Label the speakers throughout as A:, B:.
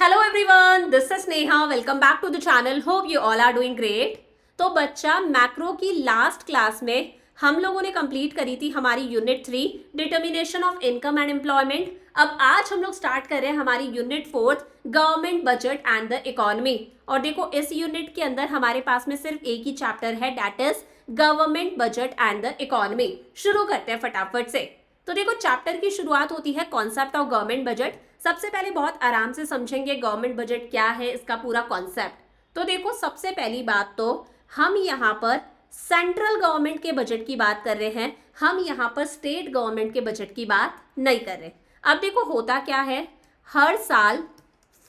A: Hello everyone, this is Neha. Welcome back to the channel. Hope you all are doing great. तो बच्चा, macro की last class में हम लोगों ने कंप्लीट करी थी हमारी unit 3 determination of income and employment. अब आज हम लोग स्टार्ट कर रहे हैं हमारी unit 4 government budget and the economy. और देखो, इस यूनिट के अंदर हमारे पास में सिर्फ एक ही चैप्टर है, that is government budget and the economy. शुरू करते हैं फटाफट से। तो देखो, चैप्टर की शुरुआत होती है कॉन्सेप्ट ऑफ गवर्नमेंट बजट। सबसे पहले बहुत आराम से समझेंगे गवर्नमेंट बजट क्या है, इसका पूरा कॉन्सेप्ट। तो देखो, सबसे पहली बात तो हम यहाँ पर सेंट्रल गवर्नमेंट के बजट की बात कर रहे हैं, हम यहाँ पर स्टेट गवर्नमेंट के बजट की बात नहीं कर रहे। अब देखो, होता क्या है, हर साल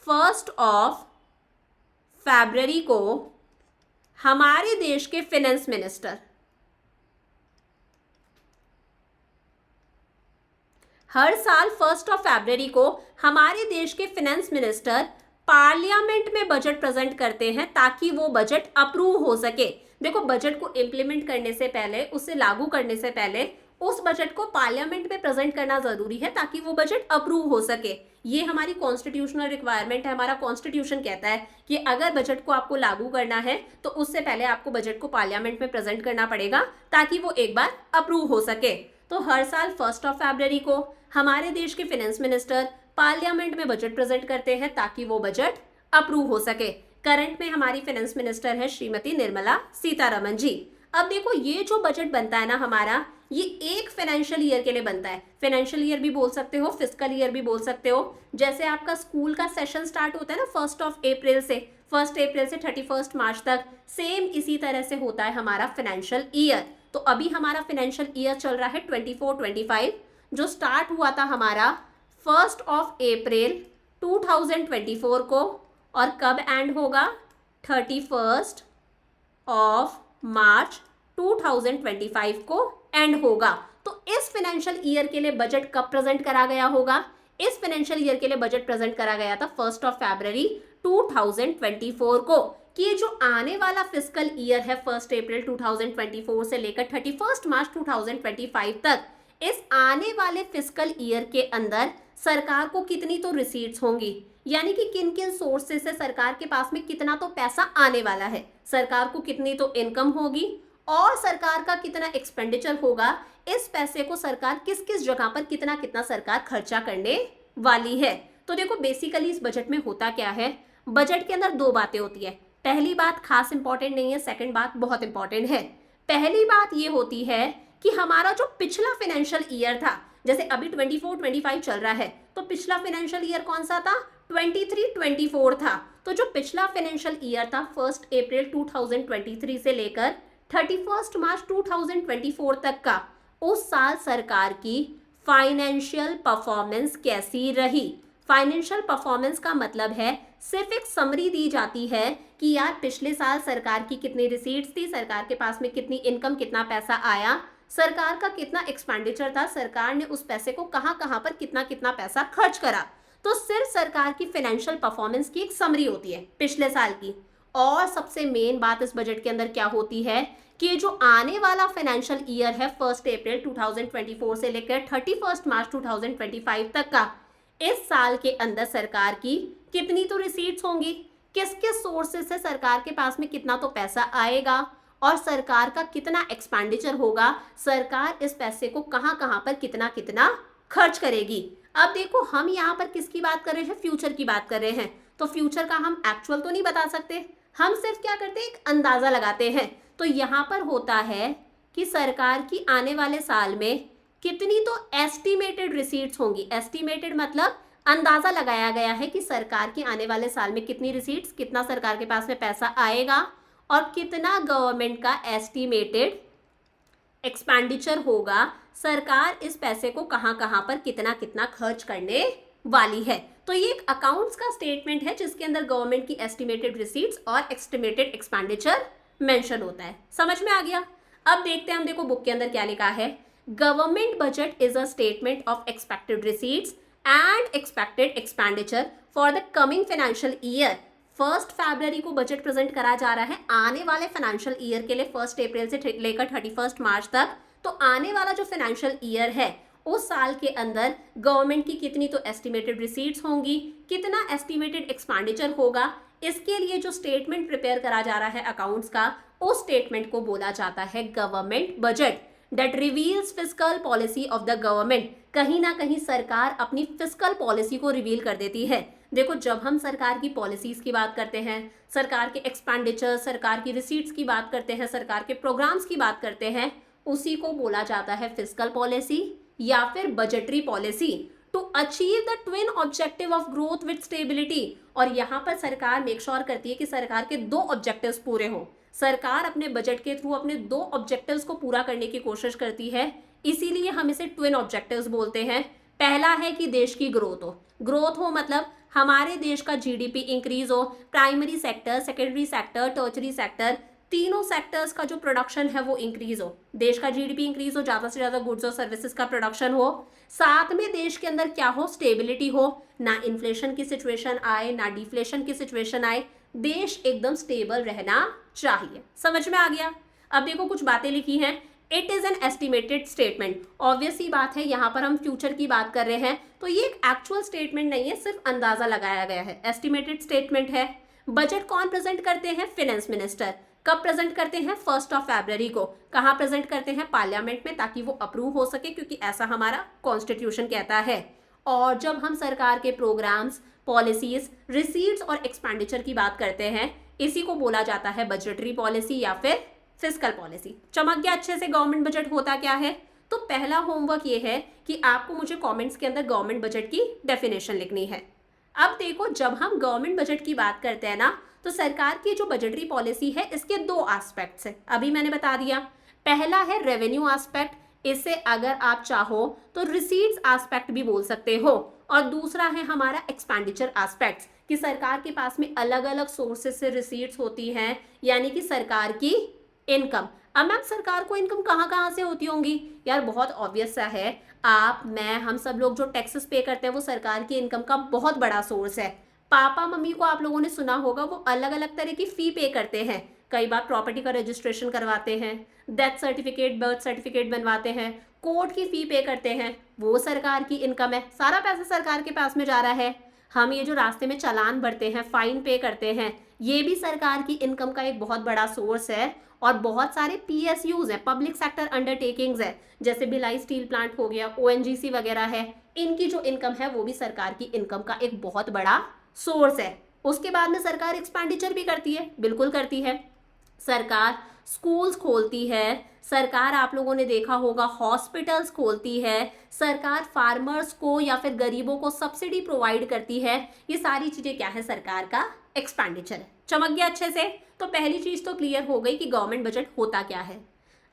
A: 1 फरवरी को हमारे देश के फाइनेंस मिनिस्टर हर साल 1 फरवरी को हमारे देश के फाइनेंस मिनिस्टर पार्लियामेंट में बजट प्रेजेंट करते हैं ताकि वो बजट अप्रूव हो सके। देखो, बजट को इम्प्लीमेंट करने से पहले, उसे लागू करने से पहले उस बजट को पार्लियामेंट में प्रेजेंट करना जरूरी है ताकि वो बजट अप्रूव हो सके। ये हमारी कॉन्स्टिट्यूशनल रिक्वायरमेंट है। हमारा कॉन्स्टिट्यूशन कहता है कि अगर बजट को आपको लागू करना है तो उससे पहले आपको बजट को पार्लियामेंट में प्रेजेंट करना पड़ेगा ताकि वो एक बार अप्रूव हो सके। तो हर साल 1 फरवरी को हमारे देश के फाइनेंस मिनिस्टर पार्लियामेंट में बजट प्रेजेंट करते हैं ताकि वो बजट अप्रूव हो सके। करंट में हमारी फाइनेंस मिनिस्टर है श्रीमती निर्मला सीतारमण जी। अब देखो, ये जो बजट बनता है ना हमारा, ये एक फाइनेंशियल ईयर के लिए बनता है। फाइनेंशियल ईयर भी बोल सकते हो, फिस्कल ईयर भी बोल सकते हो। जैसे आपका स्कूल का सेशन स्टार्ट होता है ना 1 अप्रैल से 31 मार्च तक, सेम इसी तरह से होता है हमारा फाइनेंशियल ईयर। तो अभी हमारा फाइनेंशियल ईयर चल रहा है 24-25, जो स्टार्ट हुआ था हमारा 1 अप्रैल 2024 को, और कब एंड होगा, 31 मार्च 2025 को एंड होगा। तो इस फाइनेंशियल ईयर के लिए बजट कब प्रेजेंट करा गया होगा? इस फाइनेंशियल ईयर के लिए बजट प्रेजेंट करा गया था 1 फरवरी 2024 को। कि ये जो आने वाला फिस्कल ईयर है 1 अप्रैल 2024 से लेकर 31 मार्च 2025 तक, इस आने वाले फिस्कल ईयर के अंदर सरकार को कितनी तो रिसीट्स होंगी, यानी कि किन किन सोर्सेस से सरकार के पास में कितना तो पैसा आने वाला है, सरकार को कितनी तो इनकम होगी और सरकार का कितना एक्सपेंडिचर होगा। इस पैसे को सरकार किस किस जगह पर कितना कितना सरकार खर्चा करने वाली है। तो देखो, बेसिकली इस बजट में होता क्या है, बजट के अंदर दो बातें होती है। पहली बात खास इंपॉर्टेंट नहीं है, सेकंड बात बहुत इंपॉर्टेंट है। पहली बात ये होती है कि हमारा जो पिछला फाइनेंशियल ईयर था, जैसे अभी 24-25 चल रहा है, तो पिछला फाइनेंशियल ईयर कौन सा था? 23-24 था। तो जो पिछला फाइनेंशियल ईयर था 1 अप्रैल 2023 से लेकर 31 मार्च 2024 तक का, उस साल सरकार की फाइनेंशियल परफॉर्मेंस कैसी रही। फाइनेंशियल परफॉर्मेंस का मतलब है सिर्फ एक समरी दी जाती है कि यार पिछले साल सरकार की कितनी रिसीट्स थी, सरकार के पास में कितनी इनकम, कितना पैसा आया, सरकार का कितना एक्सपेंडिचर था, सरकार ने उस पैसे को कहां कहां पर कितना कितना पैसा खर्च करा। तो सिर्फ सरकार की फाइनेंशियल परफॉर्मेंस की एक समरी होती है पिछले साल की। और सबसे मेन बात इस बजट के अंदर क्या होती है कि जो आने वाला फाइनेंशियल ईयर है 1 अप्रैल 2024 से लेकर 31 मार्च 2025 तक का, इस साल के अंदर सरकार की कितनी तो रिसीट्स होंगी, किस किस सोर्सेस से सरकार के पास में कितना तो पैसा आएगा और सरकार का कितना एक्सपेंडिचर होगा, सरकार इस पैसे को कहां कहां पर कितना कितना खर्च करेगी। अब देखो, हम यहाँ पर किसकी बात कर रहे हैं? फ्यूचर की बात कर रहे हैं। तो फ्यूचर का हम एक्चुअल तो नहीं बता सकते, हम सिर्फ क्या करते हैं, एक अंदाजा लगाते हैं। तो यहाँ पर होता है कि सरकार की आने वाले साल में कितनी तो एस्टिमेटेड रिसीट्स होंगी। एस्टिमेटेड मतलब अंदाजा लगाया गया है कि सरकार की आने वाले साल में कितनी रिसीट्स, कितना सरकार के पास में पैसा आएगा और कितना गवर्नमेंट का एस्टिमेटेड एक्सपेंडिचर होगा, सरकार इस पैसे को कहां कहां पर कितना कितना खर्च करने वाली है। तो ये एक अकाउंट्स का स्टेटमेंट है जिसके अंदर गवर्नमेंट की एस्टिमेटेड रिसीट्स और एस्टिमेटेड एक्सपेंडिचर मेंशन होता है। समझ में आ गया? अब देखते हैं हम, देखो बुक के अंदर क्या लिखा है। Government budget is a statement of expected receipts and expected expenditure for the coming financial year. 1 फरवरी को बजट प्रेजेंट करा जा रहा है आने वाले फाइनेंशियल ईयर के लिए, 1 अप्रैल से लेकर 31 मार्च तक। तो आने वाला जो फाइनेंशियल ईयर है उस साल के अंदर गवर्नमेंट की कितनी तो एस्टिमेटेड रिसीट्स होंगी, कितना एस्टिमेटेड एक्सपेंडिचर होगा, इसके लिए जो स्टेटमेंट प्रिपेयर करा जा रहा है अकाउंट्स का, उस स्टेटमेंट को बोला जाता है government budget. That reveals fiscal policy of the government. कहीं ना कहीं सरकार अपनी फिस्कल पॉलिसी को रिवील कर देती है। देखो, जब हम सरकार की पॉलिसीज की बात करते हैं, सरकार के एक्सपेंडिचर, सरकार की रिसीट्स की बात करते हैं, सरकार के प्रोग्राम्स की बात करते हैं, उसी को बोला जाता है फिस्कल पॉलिसी या फिर budgetary policy to achieve the twin objective of growth with stability. और यहाँ पर सरकार मेक श्योर करती है कि सरकार के दो ऑब्जेक्टिव्स पूरे हो। सरकार अपने बजट के थ्रू अपने दो ऑब्जेक्टिव्स को पूरा करने की कोशिश करती है, इसीलिए हम इसे ट्विन ऑब्जेक्टिव्स बोलते हैं। पहला है कि देश की ग्रोथ हो मतलब हमारे देश का जीडीपी इंक्रीज हो, primary sector, secondary sector, tertiary sector, तीनों सेक्टर्स का जो प्रोडक्शन है वो इंक्रीज हो, देश का जीडीपी इंक्रीज हो, ज्यादा से ज्यादा गुड्स और सर्विसेज का प्रोडक्शन हो। साथ में देश के अंदर क्या हो, स्टेबिलिटी हो, ना इन्फ्लेशन की सिचुएशन आए ना डिफ्लेशन की सिचुएशन आए, देश एकदम स्टेबल रहना चाहिए। समझ में आ गया? अब देखो कुछ बातें लिखी हैं। It is an estimated statement. Obvious सी बात है, यहाँ पर हम फ्यूचर की बात कर रहे हैं, तो ये एक एक्चुअल स्टेटमेंट नहीं है, सिर्फ अंदाजा लगाया गया है, एस्टिमेटेड स्टेटमेंट है। बजट कौन प्रेजेंट करते हैं? Finance minister. कब प्रेजेंट करते हैं? 1 फरवरी को। कहाँ प्रेजेंट करते हैं? पार्लियामेंट में, ताकि वो अप्रूव हो सके, क्योंकि ऐसा हमारा कॉन्स्टिट्यूशन कहता है। और जब हम सरकार के प्रोग्राम्स, पॉलिसीज, रिसीट्स और एक्सपेंडिचर की बात करते हैं, इसी को बोला जाता है बजटरी पॉलिसी या फिर फिस्कल पॉलिसी। चमक गया अच्छे से गवर्नमेंट बजट होता क्या है? तो पहला होमवर्क ये है कि आपको मुझे कमेंट्स के अंदर गवर्नमेंट बजट की डेफिनेशन लिखनी है। अब देखो, जब हम गवर्नमेंट बजट की बात करते हैं ना, तो सरकार की जो बजटरी पॉलिसी है इसके दो एस्पेक्ट्स है, अभी मैंने बता दिया। पहला है रेवेन्यू एस्पेक्ट, इसे अगर आप चाहो तो रिसीट्स एस्पेक्ट भी बोल सकते हो। और दूसरा है हमारा एक्सपेंडिचर एस्पेक्ट्स, कि सरकार के पास में अलग अलग सोर्सेस से रिसीट्स होती हैं, यानी कि सरकार की इनकम। अब मैम सरकार को इनकम कहाँ से होती होंगी? यार बहुत ऑब्वियस सा है, आप, मैं, हम सब लोग जो टैक्सेस पे करते हैं वो सरकार की इनकम का बहुत बड़ा सोर्स है। पापा मम्मी को आप लोगों ने सुना होगा, वो अलग अलग तरह की फी पे करते हैं। कई बार प्रॉपर्टी का रजिस्ट्रेशन करवाते हैं, डेथ सर्टिफिकेट, बर्थ सर्टिफिकेट बनवाते हैं, कोर्ट की फी पे करते हैं, वो सरकार की इनकम है। सारा पैसा सरकार के पास में जा रहा है। हम ये जो रास्ते में चालान भरते हैं, फाइन पे करते हैं, ये भी सरकार की इनकम का एक बहुत बड़ा सोर्स है। और बहुत सारे PSUs है, पब्लिक सेक्टर अंडरटेकिंग्स है, जैसे भिलाई स्टील प्लांट हो गया, ONGC वगैरह है, इनकी जो इनकम है वो भी सरकार की इनकम का एक बहुत बड़ा सोर्स है। उसके बाद में सरकार एक्सपेंडिचर भी करती है, बिल्कुल करती है। सरकार स्कूल्स खोलती है, सरकार आप लोगों ने देखा होगा हॉस्पिटल्स खोलती है, सरकार फार्मर्स को या फिर गरीबों को सब्सिडी प्रोवाइड करती है। ये सारी चीजें क्या है? सरकार का एक्सपेंडिचर है। चमक गया अच्छे से? तो पहली चीज तो क्लियर हो गई कि गवर्नमेंट बजट होता क्या है।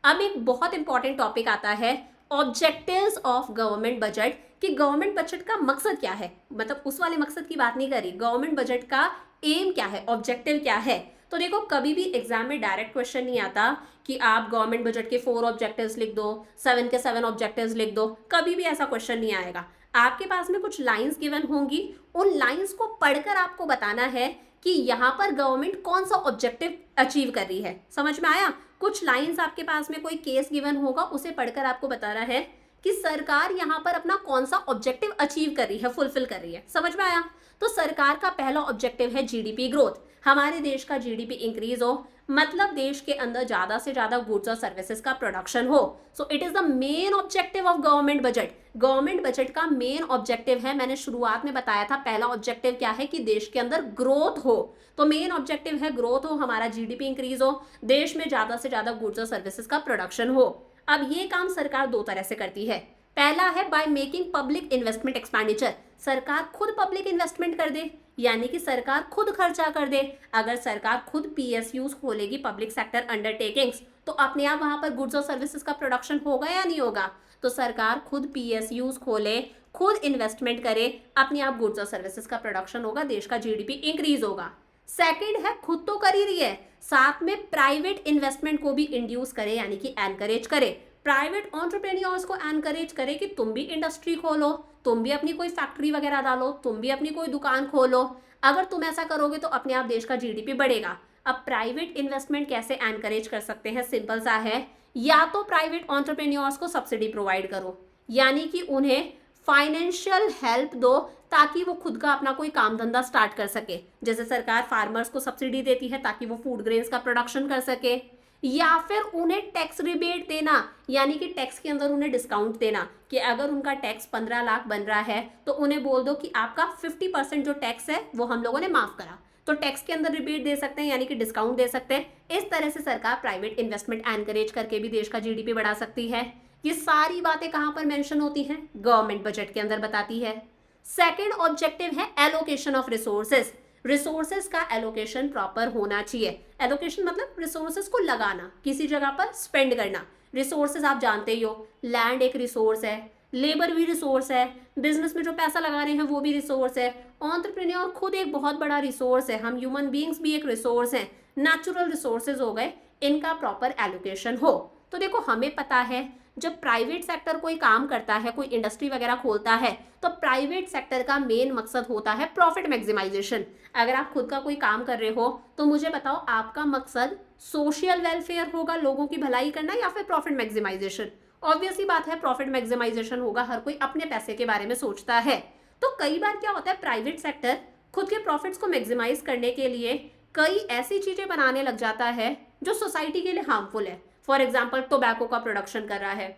A: अब एक बहुत इंपॉर्टेंट टॉपिक आता है, ऑब्जेक्टिव्स ऑफ गवर्नमेंट बजट, कि गवर्नमेंट बजट का मकसद क्या है। मतलब उस वाले मकसद की बात नहीं करी, गवर्नमेंट बजट का एम क्या है, ऑब्जेक्टिव क्या है। तो देखो, कभी भी एग्जाम में डायरेक्ट क्वेश्चन नहीं आता कि आप गवर्नमेंट बजट के 4 ऑब्जेक्टिव्स लिख दो, 7 के 7 ऑब्जेक्टिव्स लिख दो, कभी भी ऐसा क्वेश्चन नहीं आएगा। आपके पास में कुछ लाइंस गिवन होंगी, उन लाइंस को पढ़कर आपको बताना है कि यहाँ पर गवर्नमेंट कौन सा ऑब्जेक्टिव अचीव कर रही है। समझ में आया? कुछ लाइंस आपके पास में कोई केस गिवन होगा, उसे पढ़कर आपको बताना है कि सरकार यहाँ पर अपना कौन सा ऑब्जेक्टिव अचीव कर रही है, फुलफिल कर रही है। समझ में आया? तो सरकार का पहला ऑब्जेक्टिव है जीडीपी ग्रोथ, हमारे देश का जीडीपी इंक्रीज हो, मतलब देश के अंदर ज्यादा से ज्यादा गुड्स और सर्विसेज का प्रोडक्शन हो। So it is the main objective of government budget. Government budget का मेन ऑब्जेक्टिव है, मैंने शुरुआत में बताया था, पहला ऑब्जेक्टिव क्या है कि देश के अंदर ग्रोथ हो। तो मेन ऑब्जेक्टिव है ग्रोथ हो, हमारा जीडीपी इंक्रीज हो, देश में ज्यादा से ज्यादा गुड्स और सर्विसेज का प्रोडक्शन हो। अब ये काम सरकार दो तरह से करती है। पहला है by making public investment expenditure, सरकार खुद पब्लिक इन्वेस्टमेंट कर दे, यानी कि सरकार खुद खर्चा कर दे। अगर सरकार खुद PSUs खोलेगी, पब्लिक सेक्टर अंडरटेकिंग्स, तो अपने आप वहां पर गुड्स और सर्विसेज का प्रोडक्शन होगा या नहीं होगा? तो सरकार खुद PSUs खोले, खुद इन्वेस्टमेंट करे, अपने आप गुड्स और सर्विसेज का प्रोडक्शन होगा, देश का जीडीपी इंक्रीज होगा। सेकंड है खुद तो कर ही रही है, साथ में प्राइवेट इन्वेस्टमेंट को भी इंड्यूस करे, यानी कि एनकरेज करे, प्राइवेट एंटरप्रेन्योर्स को एनकरेज करे कि तुम भी इंडस्ट्री खोलो, तुम भी अपनी कोई फैक्ट्री वगैरह डालो, तुम भी अपनी कोई दुकान खोलो। अगर तुम ऐसा करोगे तो अपने आप देश का जीडीपी बढ़ेगा। अब प्राइवेट इन्वेस्टमेंट कैसे एनकरेज कर सकते हैं? सिंपल सा है, या तो प्राइवेट एंटरप्रेन्योर्स को सब्सिडी प्रोवाइड करो, यानी कि उन्हें फाइनेंशियल हेल्प दो ताकि वो खुद का अपना कोई काम धंधा स्टार्ट कर सके। जैसे सरकार फार्मर्स को सब्सिडी देती है ताकि वो फूड ग्रेन्स का प्रोडक्शन कर सके, या फिर उन्हें टैक्स रिबेट देना, यानी कि टैक्स के अंदर उन्हें डिस्काउंट देना कि अगर उनका टैक्स 15 लाख बन रहा है तो उन्हें बोल दो कि आपका 50% जो टैक्स है वो हम लोगों ने माफ करा, तो टैक्स के अंदर रिबेट दे सकते हैं, यानी कि डिस्काउंट दे सकते हैं। इस तरह से सरकार प्राइवेट इन्वेस्टमेंट एनकरेज करके भी देश का जीडीपी बढ़ा सकती है। ये सारी बातें कहाँ पर मेंशन होती हैं? गवर्नमेंट बजट के अंदर बताती है। सेकेंड ऑब्जेक्टिव है एलोकेशन ऑफ रिसोर्सेज। रिसोर्सेज का एलोकेशन प्रॉपर होना चाहिए। एलोकेशन मतलब रिसोर्सेज को लगाना, किसी जगह पर स्पेंड करना। रिसोर्सेज आप जानते ही हो, लैंड एक रिसोर्स है, लेबर भी रिसोर्स है, बिजनेस में जो पैसा लगा रहे हैं वो भी रिसोर्स है, एंटरप्रेन्योर खुद एक बहुत बड़ा रिसोर्स है, हम ह्यूमन बीइंग्स भी एक रिसोर्स हैं, नेचुरल रिसोर्सेज हो गए, इनका प्रॉपर एलोकेशन हो। तो देखो हमें पता है जब प्राइवेट सेक्टर कोई काम करता है, कोई इंडस्ट्री वगैरह खोलता है, तो प्राइवेट सेक्टर का मेन मकसद होता है प्रॉफिट मैक्सिमाइजेशन। अगर आप खुद का कोई काम कर रहे हो तो मुझे बताओ आपका मकसद सोशल वेलफेयर होगा, लोगों की भलाई करना, या फिर प्रॉफिट मैक्सिमाइजेशन? ऑब्वियसली बात है प्रॉफिट मैक्सिमाइजेशन होगा, हर कोई अपने पैसे के बारे में सोचता है। तो कई बार क्या होता है, प्राइवेट सेक्टर खुद के प्रॉफिट्स को मैक्सिमाइज करने के लिए कई ऐसी चीजें बनाने लग जाता है जो सोसाइटी के लिए हार्मफुल है। फॉर एग्जाम्पल टोबैको का प्रोडक्शन कर रहा है,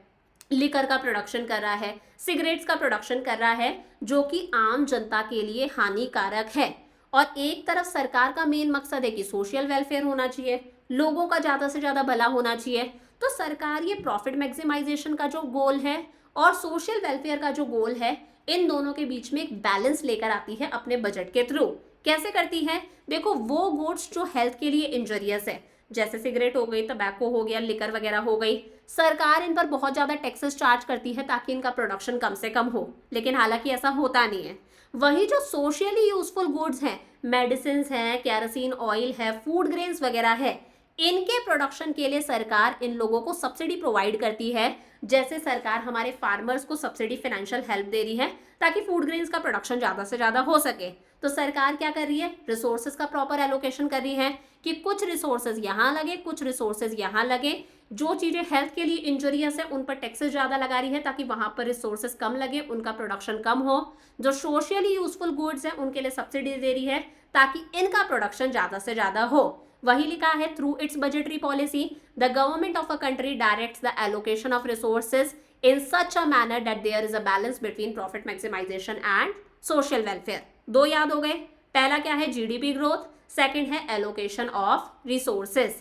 A: लिकर का प्रोडक्शन कर रहा है, सिगरेट्स का प्रोडक्शन कर रहा है, जो कि आम जनता के लिए हानिकारक है। और एक तरफ सरकार का मेन मकसद है कि सोशल वेलफेयर होना चाहिए, लोगों का ज़्यादा से ज़्यादा भला होना चाहिए। तो सरकार ये प्रॉफिट मैक्सिमाइजेशन का जो गोल है और सोशल वेलफेयर का जो गोल है, इन दोनों के बीच में एक बैलेंस लेकर आती है अपने बजट के थ्रू। कैसे करती है? देखो, वो गुड्स जो हेल्थ के लिए इंजरियस है, जैसे सिगरेट हो गई, टबैको हो गया, लिकर वगैरह हो गई, सरकार इन पर बहुत ज़्यादा टैक्सेस चार्ज करती है ताकि इनका प्रोडक्शन कम से कम हो, लेकिन हालांकि ऐसा होता नहीं है। वही जो सोशली यूजफुल गुड्स हैं, मेडिसिन हैं, कैरोसिन ऑयल है, फूड ग्रेन्स वगैरह है, इनके प्रोडक्शन के लिए सरकार इन लोगों को सब्सिडी प्रोवाइड करती है। जैसे सरकार हमारे फार्मर्स को सब्सिडी फाइनेंशियल हेल्प दे रही है ताकि फूड ग्रेन्स का प्रोडक्शन ज़्यादा से ज़्यादा हो सके। तो सरकार क्या कर रही है? रिसोर्सेज का प्रॉपर एलोकेशन कर रही है कि कुछ रिसोर्सेज यहाँ लगे, कुछ रिसोर्सेज यहाँ लगे। जो चीज़ें हेल्थ के लिए इंजरियस है उन पर टैक्सेस ज़्यादा लगा रही है ताकि वहाँ पर रिसोर्सेज कम लगे, उनका प्रोडक्शन कम हो। जो सोशली यूजफुल गुड्स हैं उनके लिए सब्सिडी दे रही है ताकि इनका प्रोडक्शन ज़्यादा से ज़्यादा हो। वही लिखा है, through it's budgetary policy the government of a country directs the allocation of resources in such a manner that there is a balance between profit maximization and social welfare। दो याद हो गए। पहला क्या है? GDP growth. सेकंड है allocation of resources.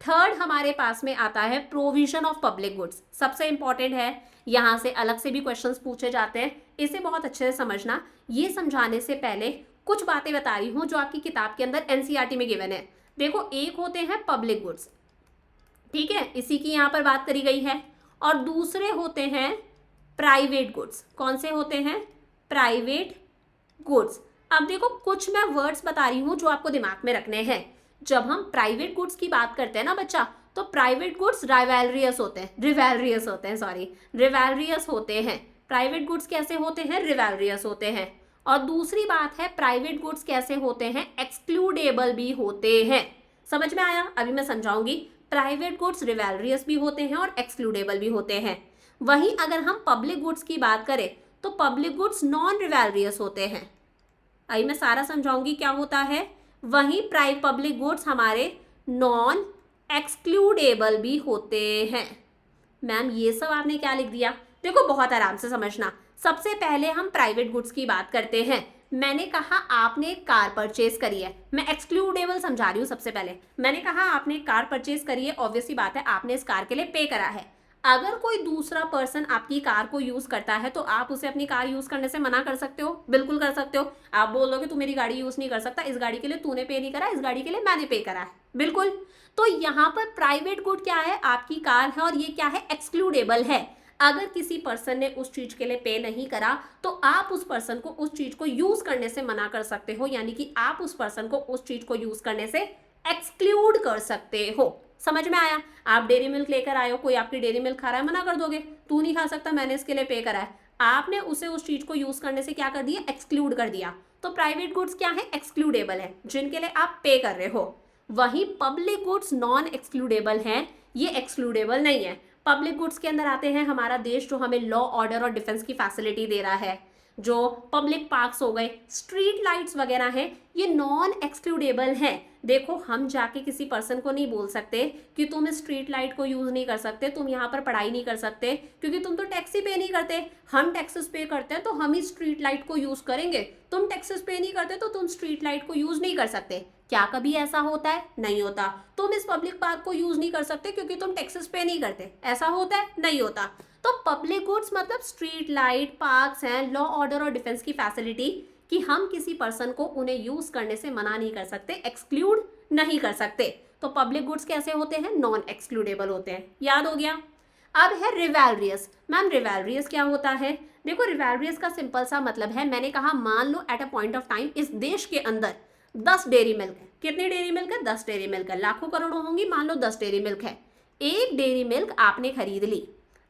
A: Third हमारे पास में आता है प्रोविजन ऑफ पब्लिक गुड्स। सबसे इंपॉर्टेंट है, यहाँ से अलग से भी क्वेश्चंस पूछे जाते हैं, इसे बहुत अच्छे से समझना। ये समझाने से पहले कुछ बातें बता रही हूँ जो आपकी किताब के अंदर एनसीईआरटी में गिवन है। देखो, एक होते हैं पब्लिक गुड्स, ठीक है, इसी की यहाँ पर बात करी गई है, और दूसरे होते हैं प्राइवेट गुड्स। कौन से होते हैं? Private goods. अब देखो, कुछ मैं वर्ड्स बता रही हूँ जो आपको दिमाग में रखने हैं। जब हम प्राइवेट गुड्स की बात करते हैं ना बच्चा, तो प्राइवेट गुड्स रिवेलरियस होते हैं, रिवेलरियस होते हैं। प्राइवेट गुड्स कैसे होते हैं? रिवेलरियस होते हैं। और दूसरी बात है, प्राइवेट गुड्स कैसे होते हैं? एक्सक्लूडेबल भी होते हैं। समझ में आया? अभी मैं समझाऊंगी। प्राइवेट गुड्स रिवेलरियस भी होते हैं और एक्सक्लूडेबल भी होते हैं। वहीं अगर हम पब्लिक गुड्स की बात करें तो पब्लिक गुड्स नॉन रिवेलरियस होते हैं। अभी मैं सारा समझाऊंगी क्या होता है। वहीं पब्लिक गुड्स हमारे नॉन एक्सक्लूडेबल भी होते हैं। मैम ये सब आपने क्या लिख दिया? देखो, बहुत आराम से समझना। सबसे पहले हम प्राइवेट गुड्स की बात करते हैं। मैंने कहा आपने एक कार परचेज करी है, मैं एक्सक्लूडेबल समझा रही हूँ। सबसे पहले मैंने कहा आपने एक कार परचेज करी है, ऑब्वियसली बात है आपने इस कार के लिए पे करा है। अगर कोई दूसरा पर्सन आपकी कार को यूज करता है तो आप उसे अपनी कार यूज करने से मना कर सकते हो? बिल्कुल कर सकते हो। आप बोलोगे तू मेरी गाड़ी यूज नहीं कर सकता, इस गाड़ी के लिए तूने पे नहीं करा, इस गाड़ी के लिए मैंने पे करा है। बिल्कुल। तो यहाँ पर प्राइवेट गुड क्या है? आपकी कार है, और ये क्या है? एक्सक्लूडेबल है। अगर किसी पर्सन ने उस चीज के लिए पे नहीं करा तो आप उस पर्सन को उस चीज को यूज करने से मना कर सकते हो, यानी कि आप उस पर्सन को उस चीज को यूज करने से एक्सक्लूड कर सकते हो। समझ में आया? आप डेयरी मिल्क लेकर आए हो, कोई आपकी डेयरी मिल्क खा रहा है, मना कर दोगे, तू नहीं खा सकता, मैंने इसके लिए पे करा है। आपने उसे उस चीज को यूज करने से क्या कर दिया? एक्सक्लूड कर दिया। तो प्राइवेट गुड्स क्या है? एक्सक्लूडेबल है, जिनके लिए आप पे कर रहे हो। वहीं पब्लिक गुड्स नॉन एक्सक्लूडेबल हैं, ये एक्सक्लूडेबल नहीं है। पब्लिक गुड्स के अंदर आते हैं हमारा देश जो हमें लॉ ऑर्डर और डिफेंस की फैसिलिटी दे रहा है, जो पब्लिक पार्क्स हो गए, स्ट्रीट लाइट्स वगैरह हैं, ये नॉन एक्सक्लूडेबल हैं। देखो हम जाके किसी पर्सन को नहीं बोल सकते कि तुम स्ट्रीट लाइट को यूज नहीं कर सकते, तुम यहाँ पर पढ़ाई नहीं कर सकते, क्योंकि तुम तो टैक्स ही पे नहीं करते। हम टैक्सेस पे करते हैं तो हम ही स्ट्रीट लाइट को यूज करेंगे, तुम टैक्सेस पे नहीं करते तो तुम स्ट्रीट लाइट को यूज नहीं कर सकते। क्या कभी ऐसा होता है? नहीं होता। तुम इस पब्लिक पार्क को यूज नहीं कर सकते क्योंकि तुम टैक्सेस पे नहीं करते, ऐसा होता है? नहीं होता। तो पब्लिक गुड्स मतलब स्ट्रीट लाइट, पार्क्स हैं, लॉ ऑर्डर और डिफेंस की फैसिलिटी कि हम किसी पर्सन को उन्हें यूज करने से मना नहीं कर सकते, एक्सक्लूड नहीं कर सकते। तो पब्लिक गुड्स कैसे होते हैं? नॉन एक्सक्लूडेबल होते हैं। याद हो गया। अब है रिवैल्रियस। मैम रिवैल्रियस क्या होता है? देखो रिवैल्रियस का सिंपल सा मतलब है, मैंने कहा मान लो at a point of time इस देश के अंदर 10 डेयरी मिल्क है। कितनी डेयरी मिल्क है? 10 डेयरी मिल्क है। लाखों करोड़ों होंगी, मान लो 10 डेयरी मिल्क है। एक डेयरी मिल्क आपने खरीद ली।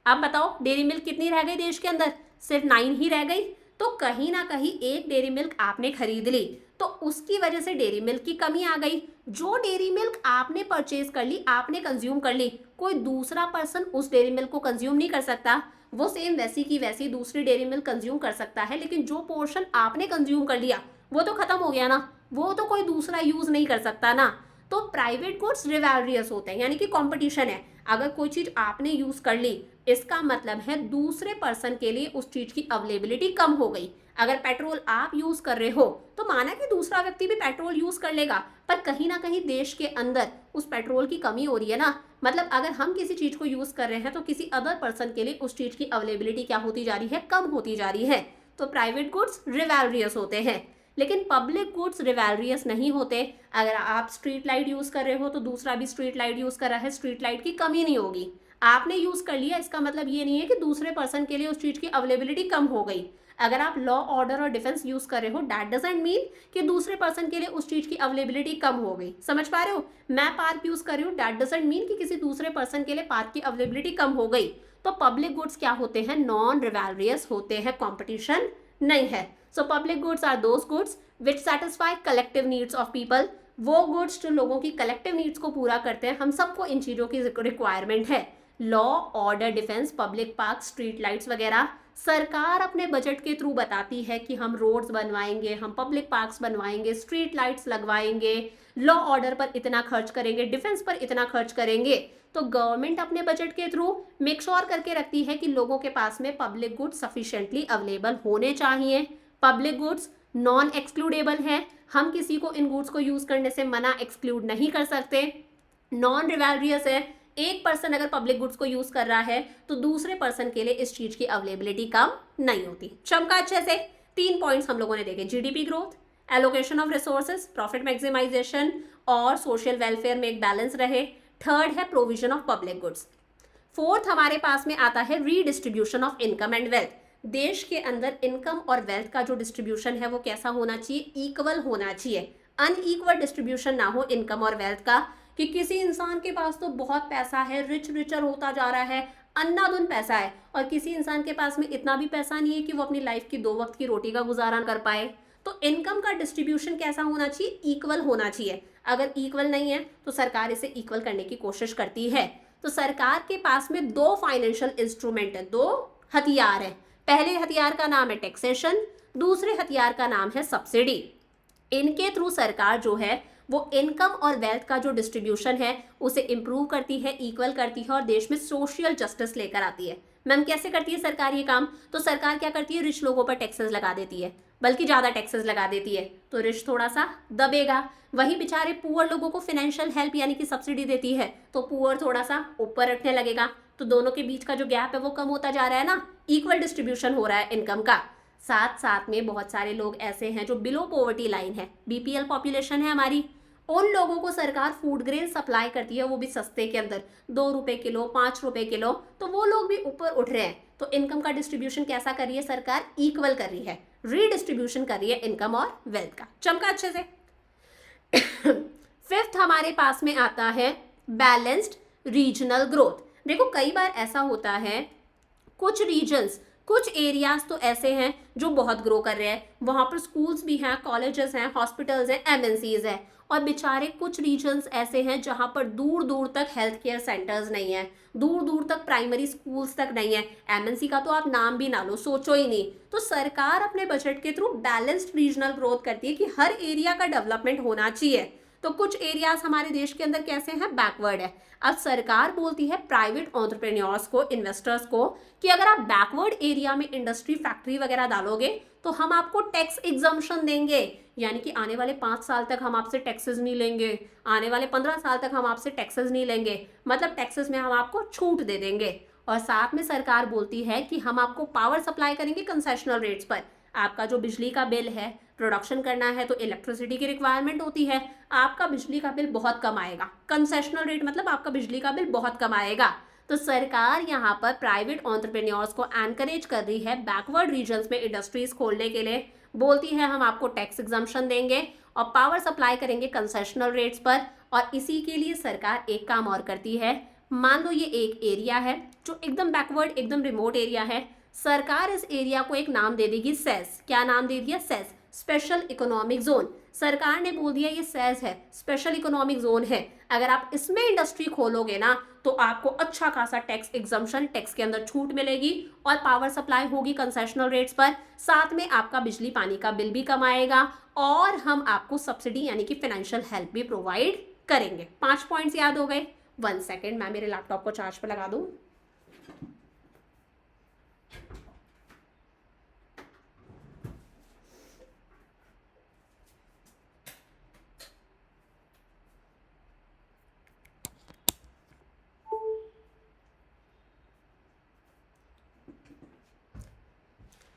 A: अब बताओ डेयरी मिल्क कितनी रह गई देश के अंदर? सिर्फ 9 ही रह गई। तो कहीं ना कहीं एक डेयरी मिल्क आपने खरीद ली, तो उसकी वजह से डेयरी मिल्क की कमी आ गई। जो डेयरी मिल्क आपने परचेज कर ली, आपने कंज्यूम कर ली, कोई दूसरा पर्सन उस डेयरी मिल्क को कंज्यूम नहीं कर सकता। वो सेम वैसी की वैसी दूसरी डेयरी मिल्क कंज्यूम कर सकता है, लेकिन जो पोर्शन आपने कंज्यूम कर लिया वो तो खत्म हो गया ना, वो तो कोई दूसरा यूज नहीं कर सकता ना। तो प्राइवेट गुड्स रिवैल्रियस होते हैं, यानी कि कंपटीशन है। अगर कोई चीज आपने यूज कर ली, इसका मतलब है दूसरे पर्सन के लिए उस चीज की अवेलेबिलिटी कम हो गई। अगर पेट्रोल आप यूज कर रहे हो तो माना कि दूसरा व्यक्ति भी पेट्रोल यूज कर लेगा, पर कहीं ना कहीं देश के अंदर उस पेट्रोल की कमी हो रही है ना। मतलब अगर हम किसी चीज को यूज कर रहे हैं तो किसी अदर पर्सन के लिए उस चीज की अवेलेबिलिटी क्या होती जा रही है? कम होती जा रही है। तो प्राइवेट गुड्स रिवैल्रियस होते हैं, लेकिन पब्लिक गुड्स रिवैल्रियस नहीं होते। अगर आप स्ट्रीट लाइट यूज कर रहे हो तो दूसरा भी स्ट्रीट लाइट यूज कर रहा है, स्ट्रीट लाइट की कमी नहीं होगी। आपने यूज कर लिया, इसका मतलब ये नहीं है कि दूसरे पर्सन के लिए उस चीज की अवेलेबिलिटी कम हो गई। अगर आप लॉ ऑर्डर और डिफेंस यूज कर रहे हो, दैट डजंट मीन कि दूसरे पर्सन के लिए उस चीज की अवेलेबिलिटी कम हो गई। समझ पा रहे हो? मैं पार्क यूज कर रही हूँ, दैट डजंट मीन कि किसी दूसरे पर्सन के लिए पार्क की अवेलेबिलिटी कम हो गई। तो पब्लिक गुड्स क्या होते हैं? नॉन रिवैल्रियस होते हैं, कॉम्पिटिशन नहीं है। So public goods are those goods which satisfy collective needs of people. वो गुड्स जो लोगों की कलेक्टिव नीड्स को पूरा करते हैं। हम सबको इन चीजों की रिक्वायरमेंट है। Law order defence, public park, street lights वगैरह सरकार अपने बजट के थ्रू बताती है कि हम रोड्स बनवाएंगे, हम पब्लिक पार्क्स बनवाएंगे, स्ट्रीट लाइट्स लगवाएंगे, लॉ ऑर्डर पर इतना खर्च करेंगे, डिफेंस पर इतना खर्च करेंगे। तो गवर्नमेंट अपने बजट के थ्रू मेक श्योर करके रखती है कि लोगों के पास में पब्लिक गुड्स सफिशिएंटली अवेलेबल होने चाहिए। पब्लिक गुड्स नॉन एक्सक्लूडेबल है, हम किसी को इन गुड्स को यूज करने से मना एक्सक्लूड नहीं कर सकते। नॉन रिवैल्रियस है, एक पर्सन अगर पब्लिक गुड्स को यूज कर रहा है तो दूसरे पर्सन के लिए इस चीज की अवेलेबिलिटी कम नहीं होती। चमका अच्छे से। 3 पॉइंट्स हम लोगों ने देखे, GDP growth, allocation of resources, profit maximisation और सोशल वेलफेयर में एक बैलेंस रहे। थर्ड है provision of public goods. Fourth हमारे पास में आता है redistribution of income and wealth. देश के अंदर इनकम और वेल्थ का जो डिस्ट्रीब्यूशन है वो कैसा होना चाहिए? इक्वल होना चाहिए। अनइक्वल डिस्ट्रीब्यूशन ना हो इनकम और वेल्थ का, कि किसी इंसान के पास तो बहुत पैसा है, रिच रिचर होता जा रहा है, अन्नाधुन पैसा है, और किसी इंसान के पास में इतना भी पैसा नहीं है कि वो अपनी लाइफ की 2 वक्त की रोटी का गुजारा कर पाए। तो इनकम का डिस्ट्रीब्यूशन कैसा होना चाहिए? इक्वल होना चाहिए। अगर इक्वल नहीं है तो सरकार इसे इक्वल करने की कोशिश करती है। तो सरकार के पास में 2 फाइनेंशियल इंस्ट्रूमेंट है, 2 हथियार है। पहले हथियार का नाम है टैक्सेशन, दूसरे हथियार का नाम है सब्सिडी। इनके थ्रू सरकार जो है वो इनकम और वेल्थ का जो डिस्ट्रीब्यूशन है उसे इंप्रूव करती है, इक्वल करती है और देश में सोशल जस्टिस लेकर आती है। मैम कैसे करती है सरकार ये काम? तो सरकार क्या करती है? रिच लोगों पर टैक्सेस लगा देती है, बल्कि ज़्यादा टैक्सेस लगा देती है, तो रिच थोड़ा सा दबेगा। वही बेचारे पुअर लोगों को फाइनेंशियल हेल्प यानी कि सब्सिडी देती है, तो पुअर थोड़ा सा ऊपर रखने लगेगा। तो दोनों के बीच का जो गैप है वो कम होता जा रहा है ना, इक्वल डिस्ट्रीब्यूशन हो रहा है इनकम का। साथ साथ में बहुत सारे लोग ऐसे हैं जो बिलो पॉवर्टी लाइन है, बीपीएल पॉपुलेशन है हमारी, उन लोगों को सरकार फूड ग्रेन सप्लाई करती है, वो भी सस्ते के अंदर, 2 रुपए किलो, 5 रुपए किलो, तो वो लोग भी ऊपर उठ रहे हैं। तो इनकम का डिस्ट्रीब्यूशन कैसा कर रही है सरकार? इक्वल कर रही है, रीडिस्ट्रीब्यूशन कर रही है इनकम और वेल्थ का। चमका अच्छे से। फिफ्थ हमारे पास में आता है बैलेंस्ड रीजनल ग्रोथ। देखो कई बार ऐसा होता है, कुछ रीजन्स, कुछ एरियाज तो ऐसे हैं जो बहुत ग्रो कर रहे हैं, वहाँ पर स्कूल्स भी हैं, कॉलेजेस हैं, हॉस्पिटल्स हैं, एमएनसीज हैं, और बेचारे कुछ रीजन्स ऐसे हैं जहां पर दूर दूर तक हेल्थ केयर सेंटर्स नहीं है, दूर दूर तक प्राइमरी स्कूल्स तक नहीं है। एमएनसी का तो आप नाम भी ना लो, सोचो ही नहीं। तो सरकार अपने बजट के थ्रू बैलेंस्ड रीजनल ग्रोथ करती है कि हर एरिया का डेवलपमेंट होना चाहिए। तो कुछ एरियाज हमारे देश के अंदर कैसे हैं, बैकवर्ड है। अब सरकार बोलती है प्राइवेट एंटरप्रेन्योर्स को, इन्वेस्टर्स को, कि अगर आप बैकवर्ड एरिया में इंडस्ट्री फैक्ट्री वगैरह डालोगे तो हम आपको टैक्स एग्जम्पशन देंगे, यानी कि आने वाले 5 साल तक हम आपसे टैक्सेस नहीं लेंगे, आने वाले 15 साल तक हम आपसे टैक्सेस नहीं लेंगे, मतलब टैक्सेस में हम आपको छूट दे देंगे। और साथ में सरकार बोलती है कि हम आपको पावर सप्लाई करेंगे कंसेशनल रेट्स पर। आपका जो बिजली का बिल है, प्रोडक्शन करना है तो इलेक्ट्रिसिटी की रिक्वायरमेंट होती है, आपका बिजली का बिल बहुत कम आएगा। कंसेशनल रेट मतलब आपका बिजली का बिल बहुत कम आएगा। तो सरकार यहाँ पर प्राइवेट एंटरप्रेन्योर्स को एनकरेज कर रही है बैकवर्ड रीजन्स में इंडस्ट्रीज खोलने के लिए। बोलती है हम आपको टैक्स एग्जम्पशन देंगे और पावर सप्लाई करेंगे कंसेशनल रेट्स पर। और इसी के लिए सरकार एक काम और करती है। मान लो ये एक एरिया है जो एकदम बैकवर्ड, एकदम रिमोट एरिया है। सरकार इस एरिया को एक नाम दे देगी, सेस। क्या नाम दे दिया, सेस, स्पेशल इकोनॉमिक जोन। सरकार ने बोल दिया ये सेस है, स्पेशल इकोनॉमिक जोन है, अगर आप इसमें इंडस्ट्री खोलोगे ना तो आपको अच्छा खासा टैक्स एग्जम्पशन, टैक्स के अंदर छूट मिलेगी और पावर सप्लाई होगी कंसेशनल रेट्स पर। साथ में आपका बिजली पानी का बिल भी कम आएगा और हम आपको सब्सिडी यानी कि फाइनेंशियल हेल्प भी प्रोवाइड करेंगे। 5 पॉइंट्स याद हो गए। 1 सेकेंड, मैं मेरे लैपटॉप को चार्ज पर लगा दूं।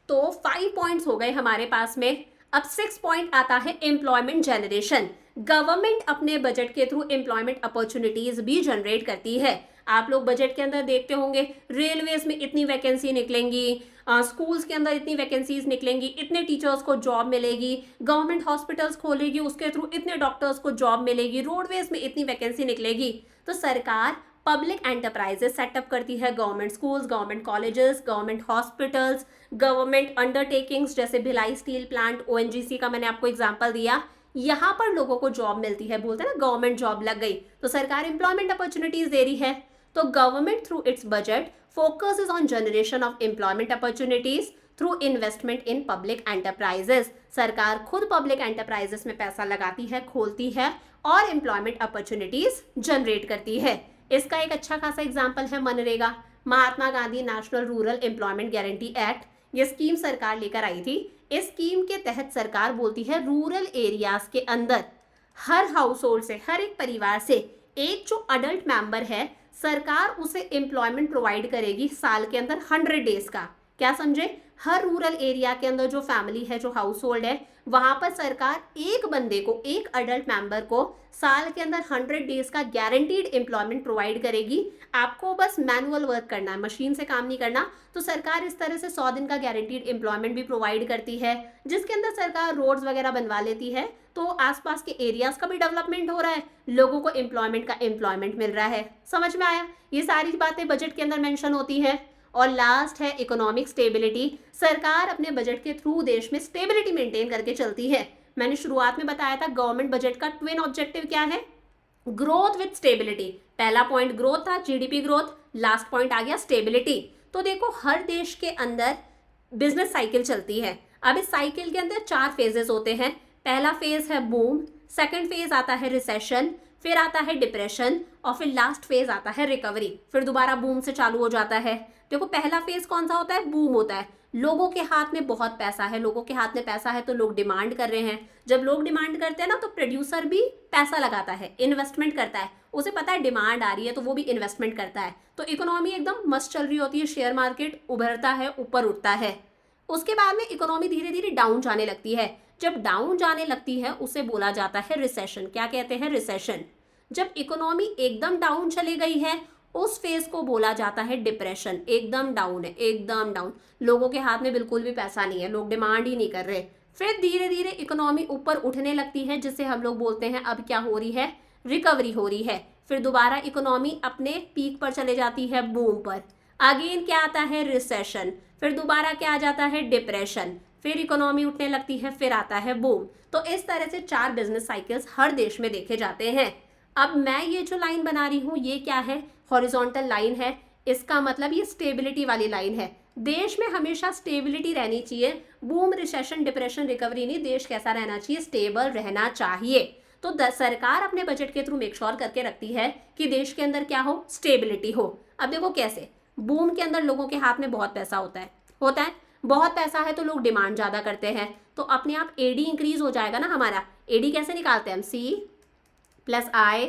A: तो 5 पॉइंट्स हो गए हमारे पास में। अब 6 पॉइंट आता है एम्प्लॉयमेंट जनरेशन। गवर्नमेंट अपने बजट के थ्रू एम्प्लॉयमेंट अपॉर्चुनिटीज भी जनरेट करती है। आप लोग बजट के अंदर देखते होंगे, रेलवेज में इतनी वैकेंसी निकलेंगी, स्कूल्स के अंदर इतनी वैकेंसीज निकलेंगी, इतने टीचर्स को जॉब मिलेगी, गवर्नमेंट हॉस्पिटल्स खोलेगी उसके थ्रू इतने डॉक्टर्स को जॉब मिलेगी, रोडवेज में इतनी वैकेंसी निकलेगी। तो सरकार पब्लिक एंटरप्राइजेस सेटअप करती है, government schools, government colleges, government hospitals, government undertakings जैसे भिलाई स्टील प्लांट, ओएनजीसी का मैंने आपको एग्जांपल दिया। यहाँ पर लोगों को जॉब मिलती है, बोलते हैं ना गवर्नमेंट जॉब लग गई, तो सरकार एम्प्लॉयमेंट अपॉर्चुनिटीज दे रही है। तो government through it's budget focuses on generation of employment opportunities through investment in public enterprises. सरकार खुद पब्लिक एंटरप्राइजेस में पैसा लगाती है, खोलती है और एम्प्लॉयमेंट अपॉर्चुनिटीज जनरेट करती है। इसका एक अच्छा खासा एग्जाम्पल है MNREGA, Mahatma Gandhi national rural employment guarantee act. ये स्कीम सरकार लेकर आई थी। इस स्कीम के तहत सरकार बोलती है रूरल एरियाज के अंदर हर हाउस होल्ड से, हर एक परिवार से एक जो अडल्ट मेंबर है, सरकार उसे एम्प्लॉयमेंट प्रोवाइड करेगी साल के अंदर 100 डेज का। क्या समझे, हर रूरल एरिया के अंदर जो फैमिली है, जो हाउस होल्ड है, वहां पर सरकार एक बंदे को, एक अडल्ट मेंबर को साल के अंदर 100 डेज का गारंटीड एम्प्लॉयमेंट प्रोवाइड करेगी। आपको बस मैनुअल वर्क करना है, मशीन से काम नहीं करना। तो सरकार इस तरह से 100 दिन का गारंटीड एम्प्लॉयमेंट भी प्रोवाइड करती है, जिसके अंदर सरकार रोड्स वगैरह बनवा लेती है। तो आसपास के एरियाज का भी डेवलपमेंट हो रहा है, लोगों को एम्प्लॉयमेंट मिल रहा है। समझ में आया, ये सारी बातें बजट के अंदर मेंशन होती हैं। और लास्ट है इकोनॉमिक स्टेबिलिटी। सरकार अपने बजट के थ्रू देश में स्टेबिलिटी मेंटेन करके चलती है। मैंने शुरुआत में बताया था गवर्नमेंट बजट का ट्विन ऑब्जेक्टिव क्या है, ग्रोथ विद स्टेबिलिटी। पहला पॉइंट ग्रोथ था, जीडीपी ग्रोथ, लास्ट पॉइंट आ गया स्टेबिलिटी। तो देखो हर देश के अंदर बिजनेस साइकिल चलती है। अब इस साइकिल के अंदर 4 फेजेस होते हैं। पहला फेज है बूम, सेकंड फेज आता है रिसेशन, फिर आता है डिप्रेशन और फिर लास्ट फेज आता है रिकवरी। फिर दोबारा बूम से चालू हो जाता है। देखो पहला फेज कौन सा होता है, बूम होता है। लोगों के हाथ में बहुत पैसा है, लोगों के हाथ में पैसा है तो लोग डिमांड कर रहे हैं। जब लोग डिमांड करते हैं ना तो प्रोड्यूसर भी पैसा लगाता है, इन्वेस्टमेंट करता है। उसे पता है डिमांड आ रही है तो वो भी इन्वेस्टमेंट करता है। तो इकोनॉमी एकदम मस्त चल रही होती है, शेयर मार्केट उभरता है, ऊपर उठता है। उसके बाद में इकोनॉमी धीरे धीरे डाउन जाने लगती है। जब डाउन जाने लगती है उसे बोला जाता है रिसेशन। क्या कहते हैं, रिसेशन। जब इकोनॉमी एकदम डाउन चली गई है उस फेज को बोला जाता है डिप्रेशन। एकदम डाउन है, एकदम डाउन, लोगों के हाथ में बिल्कुल भी पैसा नहीं है, लोग डिमांड ही नहीं कर रहे। फिर धीरे धीरे इकोनॉमी ऊपर उठने लगती है, जिसे हम लोग बोलते हैं अब क्या हो रही है, रिकवरी हो रही है। फिर दोबारा इकोनॉमी अपने पीक पर चले जाती है, बूम पर। अगेन क्या आता है, रिसेशन। फिर दोबारा क्या आ जाता है, डिप्रेशन। फिर इकोनॉमी उठने लगती है, फिर आता है बूम। तो इस तरह से 4 बिजनेस साइकिल्स हर देश में देखे जाते हैं। अब मैं ये जो लाइन बना रही हूँ ये क्या है, हॉरिजॉन्टल लाइन है। इसका मतलब ये स्टेबिलिटी वाली लाइन है। देश में हमेशा स्टेबिलिटी रहनी चाहिए, बूम, रिसेशन, डिप्रेशन, रिकवरी नहीं, देश कैसा रहना चाहिए, स्टेबल रहना चाहिए। तो सरकार अपने बजट के थ्रू मेक श्योर करके रखती है कि देश के अंदर क्या हो, स्टेबिलिटी हो। अब देखो कैसे, बूम के अंदर लोगों के हाथ में बहुत पैसा होता है, बहुत पैसा है तो लोग डिमांड ज़्यादा करते हैं, तो अपने आप एडी इंक्रीज हो जाएगा ना हमारा। एडी कैसे निकालते हैं हम, सी प्लस आई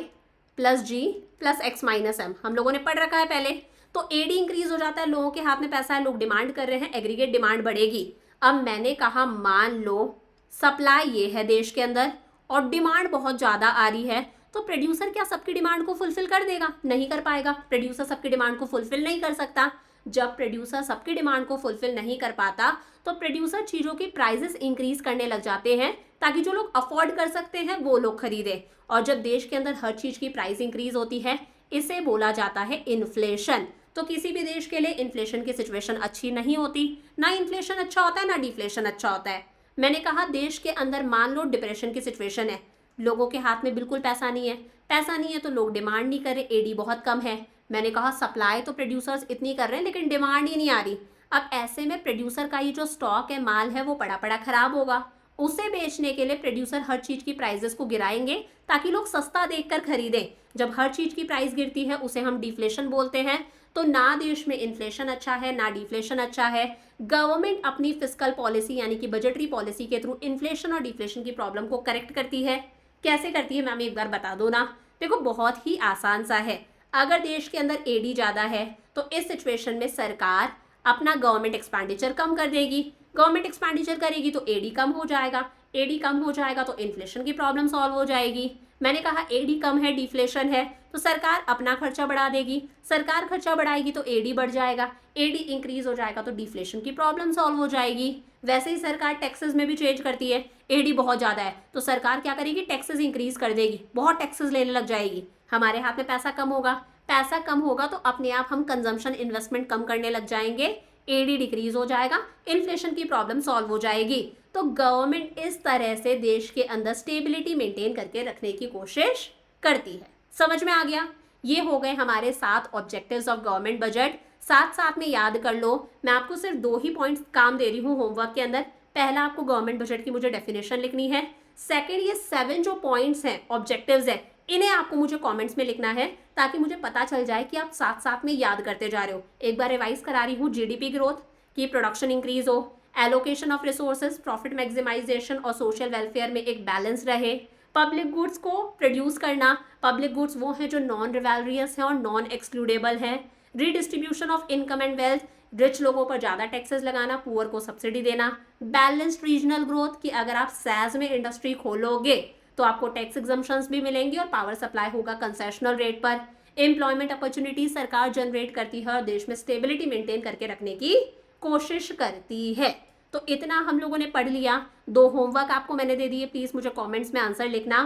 A: प्लस जी प्लस एक्स माइनस एम, हम लोगों ने पढ़ रखा है पहले। तो एडी इंक्रीज हो जाता है, लोगों के हाथ में पैसा है, लोग डिमांड कर रहे हैं, एग्रीगेट डिमांड बढ़ेगी। अब मैंने कहा मान लो सप्लाई ये है देश के अंदर और डिमांड बहुत ज़्यादा आ रही है, तो प्रोड्यूसर क्या सबकी डिमांड को फुलफिल कर देगा, नहीं कर पाएगा। प्रोड्यूसर सबकी डिमांड को फुलफिल नहीं कर सकता। जब प्रोड्यूसर सबकी डिमांड को फुलफिल नहीं कर पाता तो प्रोड्यूसर चीज़ों की प्राइसेस इंक्रीज करने लग जाते हैं ताकि जो लोग अफोर्ड कर सकते हैं वो लोग खरीदें। और जब देश के अंदर हर चीज़ की प्राइस इंक्रीज होती है इसे बोला जाता है इन्फ्लेशन। तो किसी भी देश के लिए इन्फ्लेशन की सिचुएशन अच्छी नहीं होती, ना इन्फ्लेशन अच्छा होता है ना डिफ्लेशन अच्छा होता है। मैंने कहा देश के अंदर मान लो डिप्रेशन की सिचुएशन है, लोगों के हाथ में बिल्कुल पैसा नहीं है तो लोग डिमांड नहीं कर रहे, एडी बहुत कम है। मैंने कहा सप्लाई तो प्रोड्यूसर्स इतनी कर रहे हैं लेकिन डिमांड ही नहीं आ रही। अब ऐसे में प्रोड्यूसर का ये जो स्टॉक है, माल है, वो पड़ा पड़ा खराब होगा। उसे बेचने के लिए प्रोड्यूसर हर चीज़ की प्राइसेस को गिराएंगे ताकि लोग सस्ता देखकर खरीदें। जब हर चीज़ की प्राइस गिरती है उसे हम डिफ्लेशन बोलते हैं। तो ना देश में इन्फ्लेशन अच्छा है ना डिफ्लेशन अच्छा है। गवर्नमेंट अपनी फिस्कल पॉलिसी यानी कि बजटरी पॉलिसी के थ्रू इन्फ्लेशन और डिफ्लेशन की प्रॉब्लम को करेक्ट करती है। कैसे करती है मैम एक बार बता दो ना। देखो बहुत ही आसान सा है। अगर देश के अंदर एडी ज़्यादा है तो इस सिचुएशन में सरकार अपना गवर्नमेंट एक्सपेंडिचर कम कर देगी। गवर्नमेंट एक्सपेंडिचर करेगी तो एडी कम हो जाएगा, एडी कम हो जाएगा तो इन्फ्लेशन की प्रॉब्लम सॉल्व हो जाएगी। मैंने कहा एडी कम है, डिफ्लेशन है, तो सरकार अपना खर्चा बढ़ा देगी। सरकार खर्चा बढ़ाएगी तो एडी बढ़ जाएगा, एडी इंक्रीज हो जाएगा तो डिफ्लेशन की प्रॉब्लम सॉल्व हो जाएगी। वैसे ही सरकार टैक्सेस में भी चेंज करती है। एडी बहुत ज़्यादा है तो सरकार क्या करेगी, टैक्सेस इंक्रीज कर देगी, बहुत टैक्सेस लेने लग जाएगी। हमारे हाथ में पैसा कम होगा, पैसा कम होगा तो अपने आप हम कंजम्पशन इन्वेस्टमेंट कम करने लग जाएंगे, एडी डिक्रीज हो जाएगा, इन्फ्लेशन की प्रॉब्लम सॉल्व हो जाएगी। तो गवर्नमेंट इस तरह से देश के अंदर स्टेबिलिटी मेंटेन करके रखने की कोशिश करती है। समझ में आ गया? ये हो गए हमारे 7 ऑब्जेक्टिव्स ऑफ गवर्नमेंट बजट। साथ साथ में याद कर लो, मैं आपको सिर्फ 2 ही पॉइंट्स काम दे रही हूँ होमवर्क के अंदर। पहला आपको गवर्नमेंट बजट की मुझे डेफिनेशन लिखनी है। सेकंड, ये 7 जो पॉइंट्स हैं, ऑब्जेक्टिव्स हैं, इन्हें आपको मुझे कमेंट्स में लिखना है ताकि मुझे पता चल जाए कि आप साथ साथ में याद करते जा रहे हो। एक बार रिवाइज करा रही हूँ, जीडीपी ग्रोथ, की प्रोडक्शन इंक्रीज हो, allocation of resources, profit maximisation और सोशल वेलफेयर में एक बैलेंस रहे, पब्लिक गुड्स को प्रोड्यूस करना, पब्लिक गुड्स वो हैं जो नॉन रिवैल्रियस हैं और नॉन एक्सक्लूडेबल हैं, redistribution of income and wealth, rich लोगों पर ज़्यादा टैक्सेस लगाना, पुअर को सब्सिडी देना, बैलेंस्ड रीजनल ग्रोथ कि अगर आप सैज में इंडस्ट्री खोलोगे तो आपको टैक्स एग्जम्पशंस भी मिलेंगी और पावर सप्लाई होगा कंसेशनल रेट पर, एम्प्लॉयमेंट अपॉर्चुनिटी सरकार जनरेट करती है और देश में स्टेबिलिटी मेंटेन करके रखने की कोशिश करती है। तो इतना हम लोगों ने पढ़ लिया। 2 होमवर्क आपको मैंने दे दिए, प्लीज़ मुझे कमेंट्स में आंसर लिखना।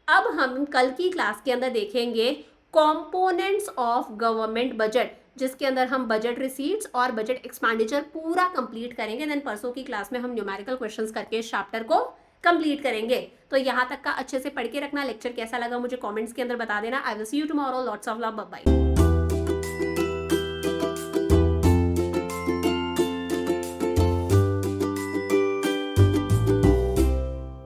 A: अब हम कल की क्लास के अंदर देखेंगे कंपोनेंट्स ऑफ गवर्नमेंट बजट, जिसके अंदर हम बजट रिसीट्स और बजट एक्सपेंडिचर पूरा कंप्लीट करेंगे। देन परसों की क्लास में हम न्यूमेरिकल क्वेश्चंस करके इस चैप्टर को कंप्लीट करेंगे। तो यहाँ तक का अच्छे से पढ़ के रखना। लेक्चर कैसा लगा मुझे कमेंट्स के अंदर बता देना। I will see you tomorrow. Lots of love, bye bye.